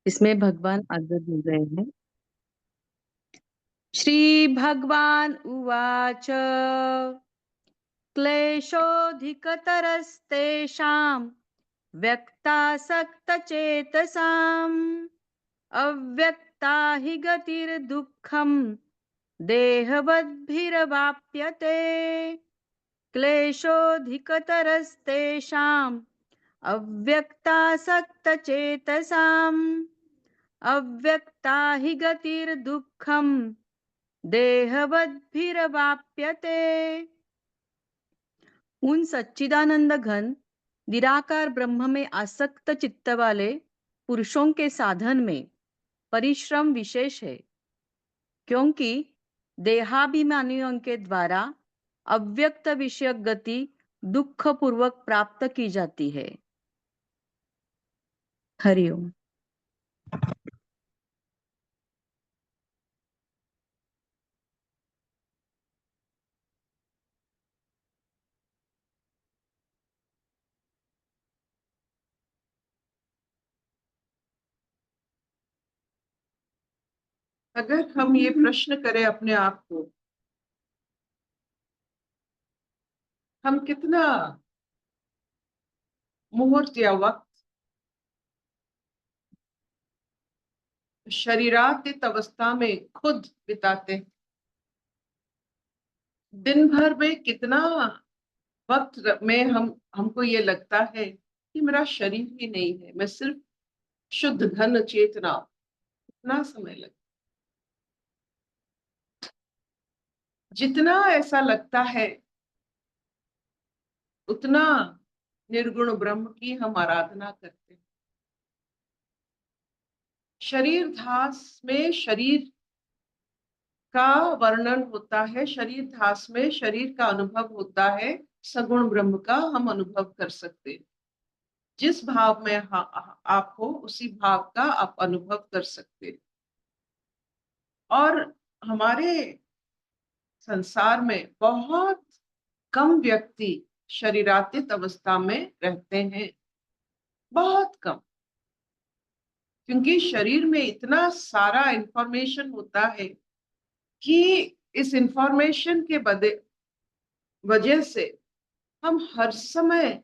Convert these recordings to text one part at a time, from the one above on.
इसमें भगवान आज्ञा दे रहे हैं। श्री भगवान उवाच क्लेशोऽधिकतरस्तेषां व्यक्तासक्तचेतसाम् अव्यक्ता हि गतिर्दुःखम् देहवद्भिरवाप्यते क्लेशोऽधिकतरस्तेषाम् अव्यक्तासक्तचेतसाम् अव्यक्ता हि गतिर्दुःखम् देहवद्भिरवाप्यते। उन सच्चिदानंद घन निराकार ब्रह्म में आसक्त चित्त वाले पुरुषों के साधन में परिश्रम विशेष है, क्योंकि देहाभिमानियों के द्वारा अव्यक्त विषयक गति दुख पूर्वक प्राप्त की जाती है। हरिओम। अगर हम ये प्रश्न करें अपने आप को, हम कितना मुहूर्त या वक्त शरीरातीत अवस्था में खुद बिताते हैं, दिन भर में कितना वक्त में हमको ये लगता है कि मेरा शरीर ही नहीं है, मैं सिर्फ शुद्ध घन चेतना। कितना समय लगता, जितना ऐसा लगता है उतना निर्गुण ब्रह्म की हम आराधना करते हैं। शरीर ध्यास में शरीर का वर्णन होता है, शरीर ध्यास में शरीर का अनुभव होता है, सगुण ब्रह्म का हम अनुभव कर सकते हैं। जिस भाव में आप हो उसी भाव का आप अनुभव कर सकते हैं। और हमारे संसार में बहुत कम व्यक्ति शरीरातीत अवस्था में रहते हैं, बहुत कम, क्योंकि शरीर में इतना सारा इंफॉर्मेशन होता है कि इस इंफॉर्मेशन के वजह से हम हर समय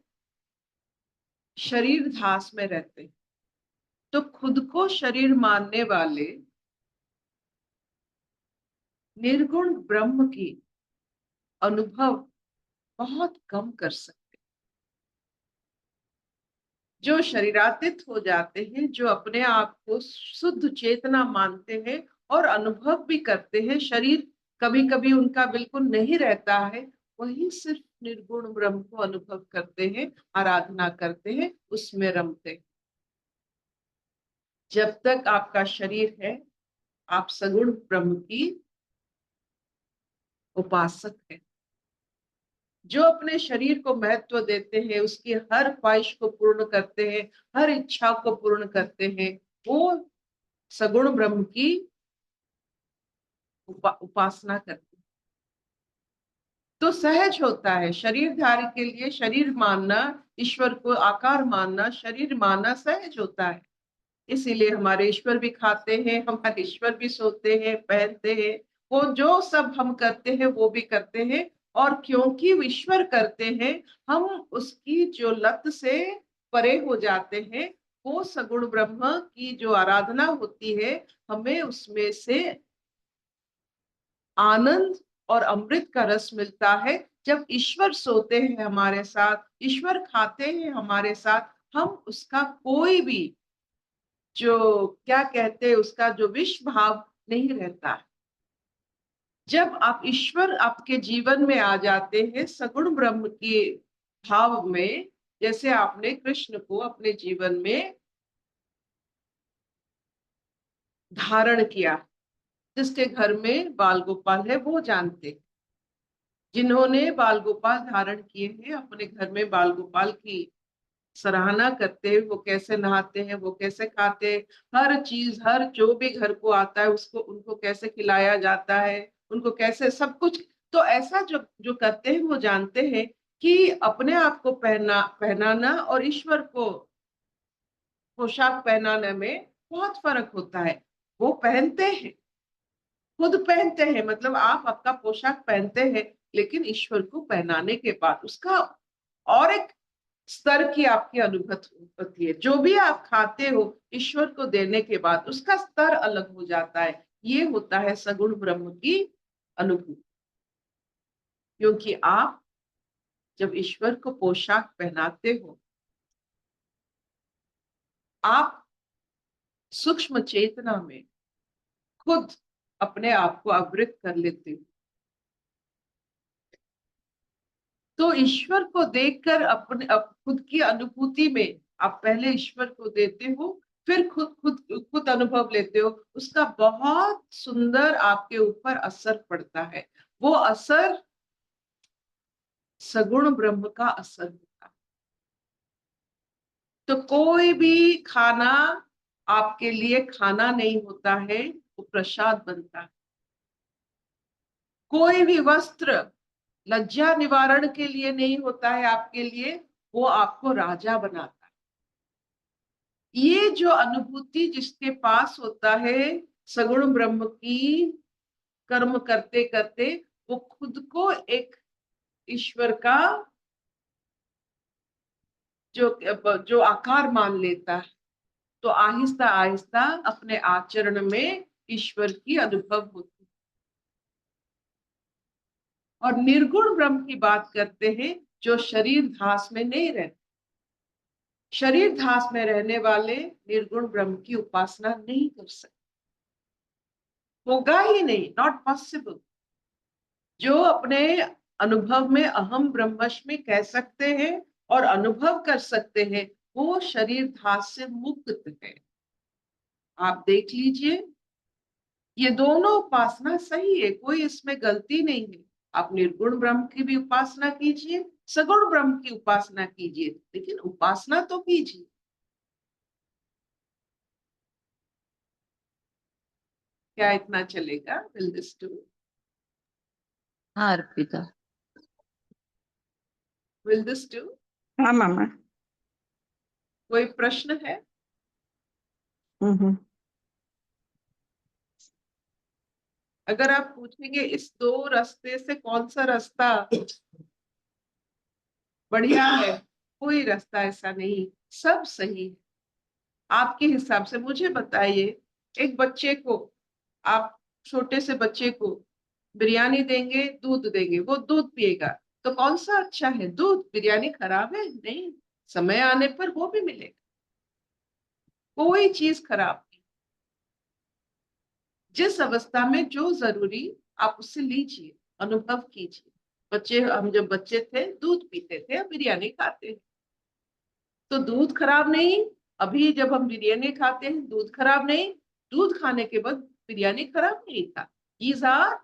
शरीर ध्यास में रहते हैं। तो खुद को शरीर मानने वाले निर्गुण ब्रह्म की अनुभव बहुत कम कर सकते। जो शरीरातीत हो जाते हैं, जो अपने आप को शुद्ध चेतना मानते हैं और अनुभव भी करते हैं, शरीर कभी कभी उनका बिल्कुल नहीं रहता है, वही सिर्फ निर्गुण ब्रह्म को अनुभव करते हैं, आराधना करते हैं, उसमें रमते हैं। जब तक आपका शरीर है, आप सगुण ब्रह्म की उपासक है। जो अपने शरीर को महत्व देते हैं, उसकी हर ख्वाहिश को पूर्ण करते हैं, हर इच्छा को पूर्ण करते हैं, वो सगुण ब्रह्म की उपासना करते हैं। तो सहज होता है शरीरधारी के लिए शरीर मानना, ईश्वर को आकार मानना, शरीर मानना सहज होता है। इसीलिए हमारे ईश्वर भी खाते हैं, हमारे ईश्वर भी सोते हैं, पहनते हैं, वो जो सब हम करते हैं वो भी करते हैं। और क्योंकि ईश्वर करते हैं, हम उसकी जो लत से परे हो जाते हैं। वो सगुण ब्रह्म की जो आराधना होती है, हमें उसमें से आनंद और अमृत का रस मिलता है। जब ईश्वर सोते हैं हमारे साथ, ईश्वर खाते हैं हमारे साथ, हम उसका कोई भी जो क्या कहते हैं उसका जो विष भाव नहीं रहता है। जब आप ईश्वर आपके जीवन में आ जाते हैं सगुण ब्रह्म के भाव में, जैसे आपने कृष्ण को अपने जीवन में धारण किया, जिसके घर में बाल गोपाल है वो जानते, जिन्होंने बाल गोपाल धारण किए हैं अपने घर में बाल गोपाल की सराहना करते हैं। वो कैसे नहाते हैं, वो कैसे खाते हैं, हर चीज, हर जो भी घर को आता है उसको उनको कैसे खिलाया जाता है, उनको कैसे सब कुछ। तो ऐसा जो जो करते हैं वो जानते हैं कि अपने आप को पहनाना और ईश्वर को पोशाक पहनाने में बहुत फर्क होता है। वो पहनते हैं, खुद पहनते हैं, मतलब आप आपका पोशाक पहनते हैं, लेकिन ईश्वर को पहनाने के बाद उसका और एक स्तर की आपकी अनुभूति होती है। जो भी आप खाते हो ईश्वर को देने के बाद उसका स्तर अलग हो जाता है। ये होता है सगुण ब्रह्म की अनुभूति। क्योंकि आप जब ईश्वर को पोशाक पहनाते हो, आप सूक्ष्म चेतना में खुद अपने आप को आवृत कर लेते हो। तो ईश्वर को देखकर खुद की अनुभूति में आप पहले ईश्वर को देते हो, फिर खुद खुद खुद अनुभव लेते हो। उसका बहुत सुंदर आपके ऊपर असर पड़ता है। वो असर सगुण ब्रह्म का असर होता है। तो कोई भी खाना आपके लिए खाना नहीं होता है, वो प्रसाद बनता है। कोई भी वस्त्र लज्जा निवारण के लिए नहीं होता है आपके लिए, वो आपको राजा बनाता है। ये जो अनुभूति जिसके पास होता है सगुण ब्रह्म की, कर्म करते करते वो खुद को एक ईश्वर का जो आकार मान लेता है, तो आहिस्ता आहिस्ता अपने आचरण में ईश्वर की अनुभव होती है। और निर्गुण ब्रह्म की बात करते हैं, जो शरीर धास में नहीं रहते। शरीर धास में रहने वाले निर्गुण ब्रह्म की उपासना नहीं कर सकते, होगा ही नहीं, नॉट पॉसिबल। जो अपने अनुभव में अहम ब्रह्मस्मि कह सकते हैं और अनुभव कर सकते हैं, वो शरीर धास से मुक्त है। आप देख लीजिए, ये दोनों उपासना सही है, कोई इसमें गलती नहीं है। आप निर्गुण ब्रह्म की भी उपासना कीजिए, सगुण ब्रह्म की उपासना कीजिए, लेकिन उपासना तो कीजिए। क्या इतना चलेगा? Will this do? हाँ अर्पिता। Will this do? हाँ मामा। कोई प्रश्न है? हम्म। अगर आप पूछेंगे इस दो रास्ते से कौन सा रास्ता बढ़िया है, कोई रास्ता ऐसा नहीं, सब सही है। आपके हिसाब से मुझे बताइए, एक बच्चे को आप, छोटे से बच्चे को बिरयानी देंगे, दूध देंगे, वो दूध पिएगा, तो कौन सा अच्छा है? दूध। बिरयानी खराब है? नहीं, समय आने पर वो भी मिलेगा। कोई चीज खराब नहीं। जिस अवस्था में जो जरूरी आप उससे लीजिए, अनुभव कीजिए। बच्चे, हम जब बच्चे थे दूध पीते थे, अब बिरयानी खाते हैं, तो दूध खराब नहीं। अभी जब हम बिरयानी खाते हैं दूध खराब नहीं, दूध खाने के बाद बिरयानी खराब नहीं था। these are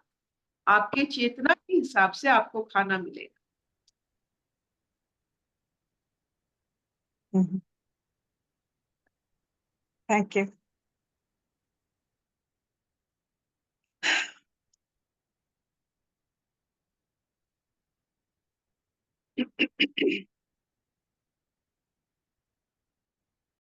आपके चेतना के हिसाब से आपको खाना मिलेगा। Thank you.